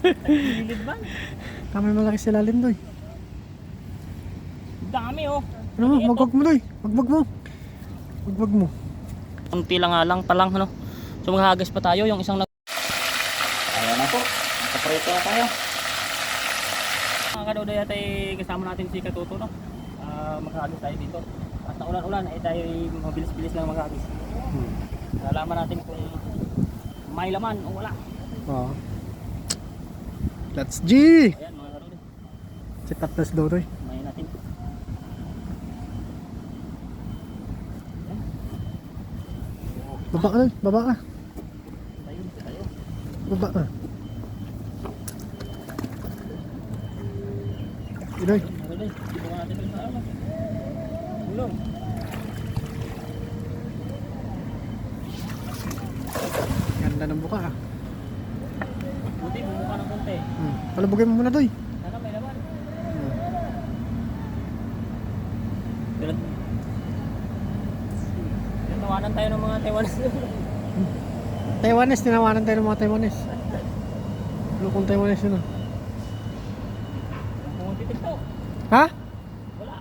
Tagilid ba? Kamay malaki sa lalim doy. Dami oh. Ano mo, wag mo doy. Wag mo. Wag mo. Unti lang nga lang pa lang ano. So maghahagas pa tayo yung isang ayan na po. Kapreto na tayo. Mga kadoday at ay kasama natin si Katuto no. Maghahagas tayo dito. At na ulan-ulan ay tayo mabilis-bilis lang maghahagis. Nalaman natin kung may laman o wala. Oo. Let's G! Ayan mga kadoday. Si Tapos daw doy. May natin. Baba ka doy. Baba ka. Tayo. Baba ka. Doy. Kadoday, ibukan natin yung sa alam. Ulong. Ganda ng buka ah. Buti, bumuka ng konti. Palabugin mo muna doy. Sana may laman. Pero tawanan tayo ng mga Taiwanese. Taiwanese, tinawanan tayo ng mga Taiwanese. Lukong Taiwanese yun ah. Pumuntitik to. Ha? Wala.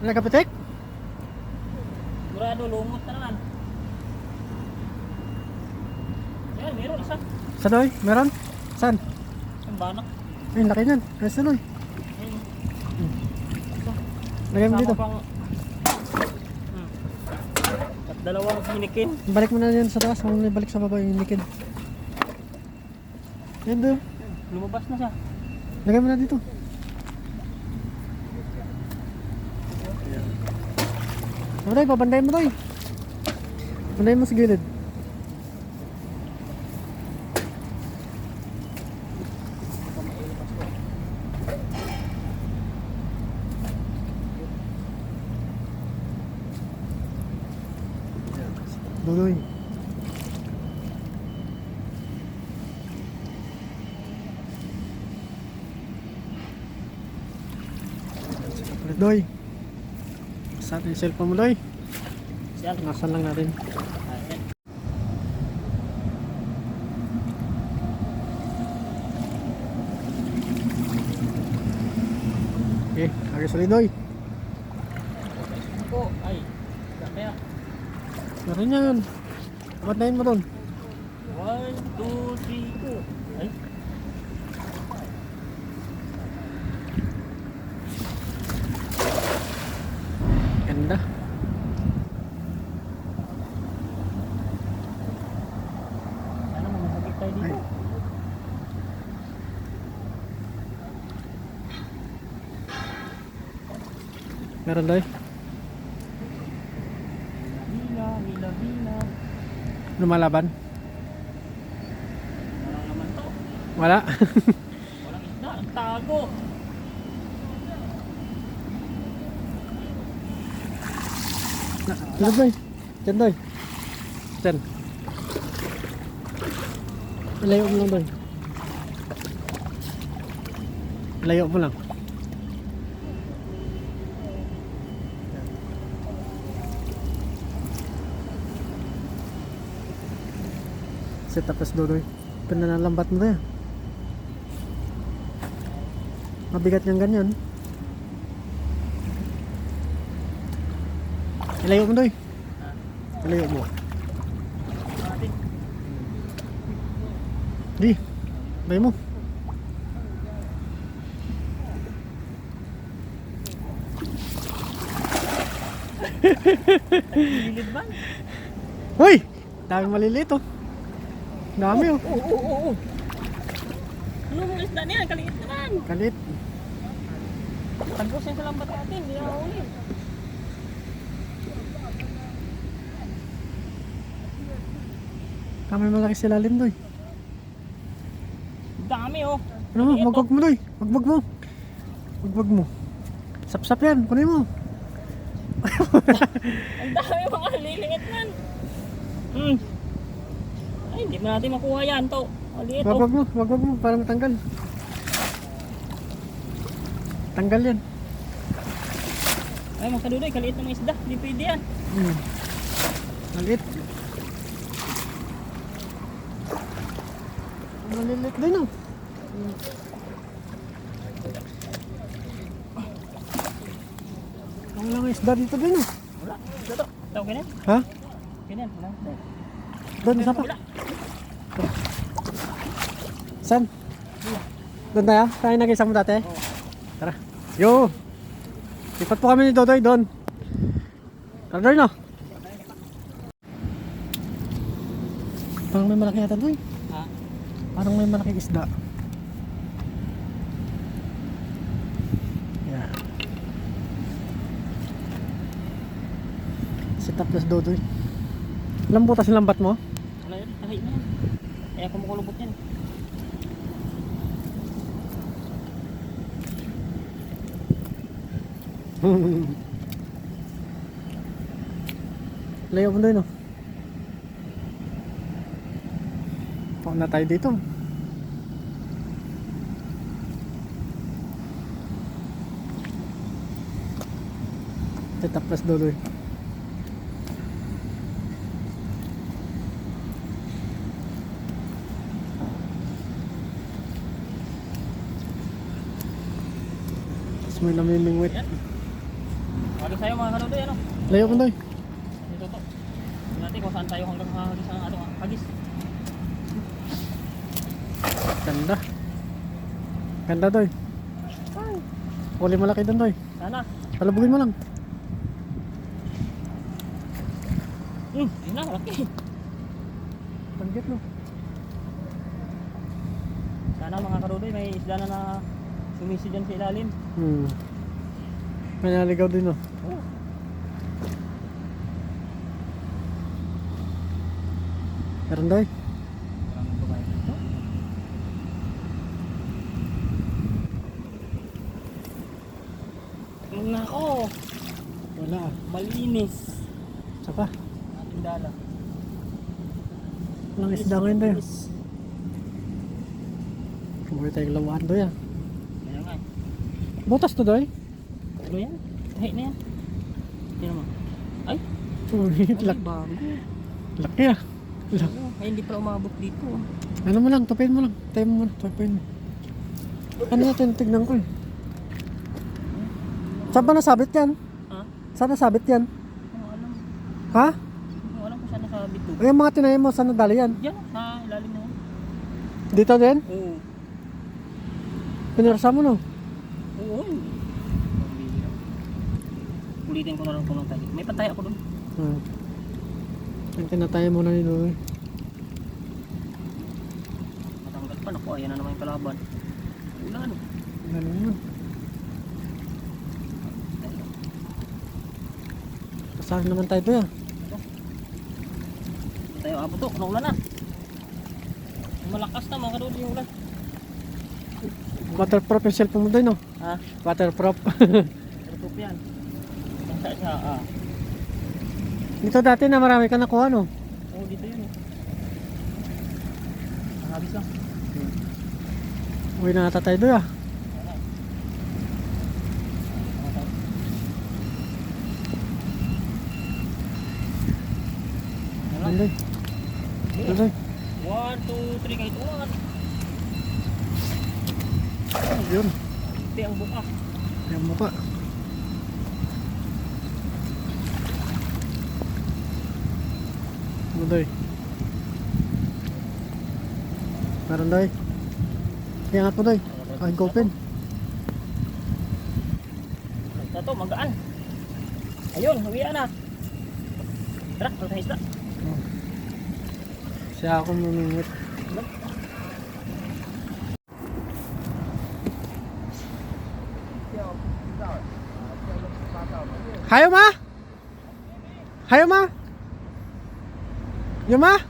Wala kapitik? Sigurado, lumot na naman. Ayan, meron isa. Sa doy? Meron? Saan? Ang banak. Ay, laki niyan. Ayos na doy. Ayun. Lagay mo dito. Kasama pang- At dalawang hinikin. Balik mo na yan sa taas. Huwag mo na balik sa baba yung likid. Yan doy. Lumabas na siya. Lagay mo na dito. Ano doy? Pabandayin mo doy. Bandayin mo sa gilid. Doy. Doy. Saan yung cellphone mo doy? Siyan. Nasaan lang natin. Ayan. Okay, agad sa doy. Ako, ay. Kaya. Meron yan. Bandayin mo doon. 1, 2, 3, 4. Ay. Ganda. Ano mo, masakit tayo dito. Ay. Meron doy. Hila. Lumalaban. Walang naman to. Wala. Walang isda. Ang tago. Dito doy. Diyan doy. Diyan. Ilayo mo lang doy. Ilayo mo lang. Tapos dodoy. Pinanalambat mo na yan. Mabigat niyang ganyan. Ilayo mo doy. Ilayo mo. Natin. Di. Bay mo. Tagilid ba? Hoy! Dami maliliit oh. Dami oh. Oo. Ano mong isda niyan? Kaliit naman. Kalit. Tagos yan sa lambat natin. Hindi na uli. Kamay malaki sa lalim doy. Dami oh. Ano mo? Wag mo doy. Wag mo. Wag mo. Sap-sap yan. Kunin mo. Ang dami mga liliit man. Ay, hindi mo natin makuha yan to. Maliit oh. Wag mo. Para matanggal. Tanggal yan. Ay, mga kadudoy, kaliit na mga isda. Hindi pwede yan. Maliit. Malilit din oh. Ang lang isda dito din oh. Wala. Dito. Ito, ganyan. Ha? Ganyan. Wala. Doon, isa pa. Wala. Saan? Doon tayo? Saan nag-isa mo dati? Oo. Tara. Yo! Lipat po kami ni Dodoy doon. Tara doon no? Parang may malaki yata doon. Ha? Parang may malaking isda. Yeah. Set up plus Dodoy. Ilang butas yung lambat mo? Wala yun. Tahi na yan. Kaya kumukulubot yan. Layo mo doon no? Paan na tayo dito? Set up plus Dodoy. Tapos may namimingwit. Yan. Hagis tayo mga kanudoy, ano? Layo mo doon. Dito to. Tignan natin kung saan tayo hanggang hagis ang ato. Hagis. Ganda. Ganda doy. Huli malaki doon doy. Sana. Palabugin mo lang. Ayun na, malaki. Panggit no. Sana mga kanudoy, may isda na sumisi dyan sa ilalim. May naligaw din no. Oh. Meron doy. Maraming babae dito. Nako, Wala. malinis. Isa pa. Ating dala. Walang isda ngayon doy. Kumuha tayong lawan doy ah. Ayan nga. Butas to doy. Ano yan? Tahi na yan. Tingnan mo. Ay, Uy, ay bago. laki ah. Laki. Ay, hindi pala umabot dito. Ano mo lang, tupin mo lang. Tayo mo muna, tupin mo. Ano natin, tignan ko eh. Saan ba nasabit yan? Ha? Saan nasabit yan? Hindi ko alam. Ha? Hindi ko alam kung saan nasabit to. Ay, yung mga tinayin mo, saan nadali yan? Diyan, sa ilalim mo. Dito din? Oo. Pinarsa mo no? Oo. Ulitin ko na lang kung tayo. May pantay ako doon. Ang tinatayo muna ni Doy. Matanggal pa. Naku, ayan na naman yung kalaban. Wala ano. Ganun yun. Saan naman tayo doon ah? Tayo abot to. Naulan na. Malakas na mga kaduli yung ulan. Waterproof yung cellphone mo doon no? Ha? Waterproof. Tutup yan. Basta siya. Dito dati na marami ka nakuha no? Oo, dito yun. Nakabis lang. Uwi na nata tayo doon ah. Doon. Doon. 1, 2, 3 kahit 1. Yun. Hindi ang buka. Ayan mo pa. Ano doy? Meron doy? Iangat mo doy. Aking kopin. Ito to, magaan. Ayun, huwian na. Tara, ito sa isda. Siya ako mumingwit. Hayo ma? Hayo ma? Yo ma?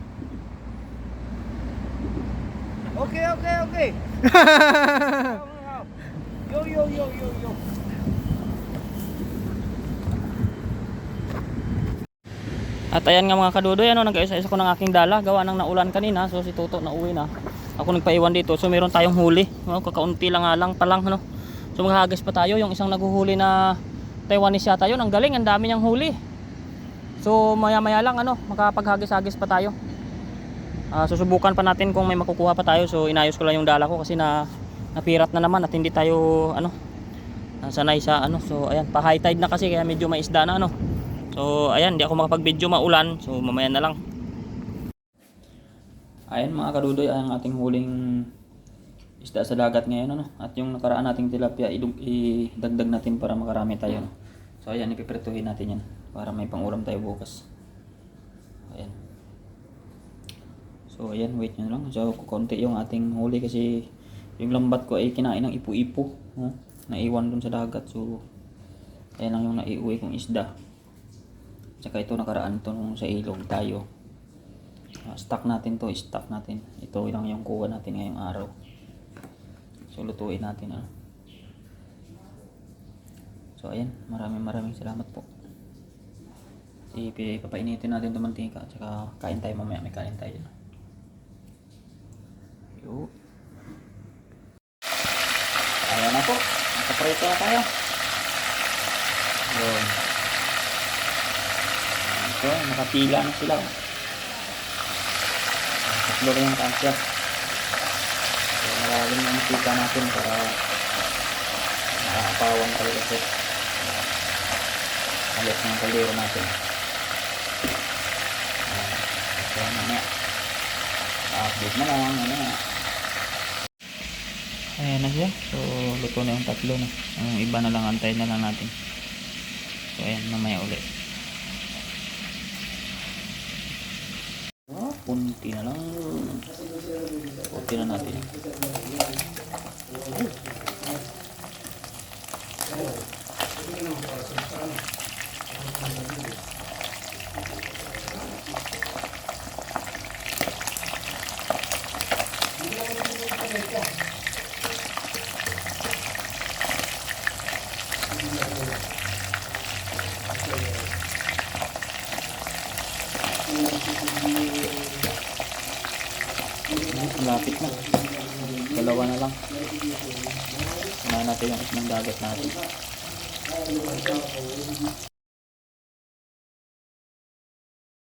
Okay. Yo. At ayan nga mga kadudoy, nag-isa-isa ko ng aking dala. Gawa ng naulan kanina, so si Toto nauwi na. Ako nagpaiwan dito, so meron tayong huli. Kakaunti lang nga lang palang. So maghahagis pa tayo, yung isang naguhuli na Taiwanese yata yun. Ang galing, ang dami niyang huli. So maya maya lang, makapaghagis-hagis pa tayo. Susubukan pa natin kung may makukuha pa tayo. So inayos ko lang yung dala ko kasi napirat na naman at hindi tayo sanay sa So ayan, pa high tide na kasi kaya medyo may isda na So ayan, hindi ako makapag-video, maulan. So mamaya na lang. Ayan mga kadudoy, ang ating huling isda sa dagat ngayon At yung nakaraan nating tilapia idagdag natin para makarami tayo So ayan, ipiprituhin natin yan para may pangulam tayo bukas. Ayan. So ayan, wait nyo lang. So kukunti yung ating huli kasi yung lambat ko ay kinain ng ipo-ipo. Naiwan dun sa dagat. So ayan lang yung naiuwi kong isda. Tsaka ito nakaraan ito nung sa ilog tayo. Stock natin to, stock natin. Ito lang yung kuha natin ngayong araw. So lutuin natin So ayan, maraming salamat po. Ipapainitin natin itong mantika at saka kain tayo mamaya, may kain tayo Ayan na po, nakaprito na tayo. Yun. So, nakapila na sila. Tatlo rin yung kansya. So, malalim yung mantika natin para nakakapawan talaga po. Alis ng kaldero natin. So, mamaya. Update na lang. Ayan na siya. So, luto na yung tatlo na. Yung iba na lang, antayin na lang natin. So, ayan, mamaya ulit. Punti na lang. Punti na natin. Malapit na. Dalawa na lang. Kunain natin yung isang dagat natin.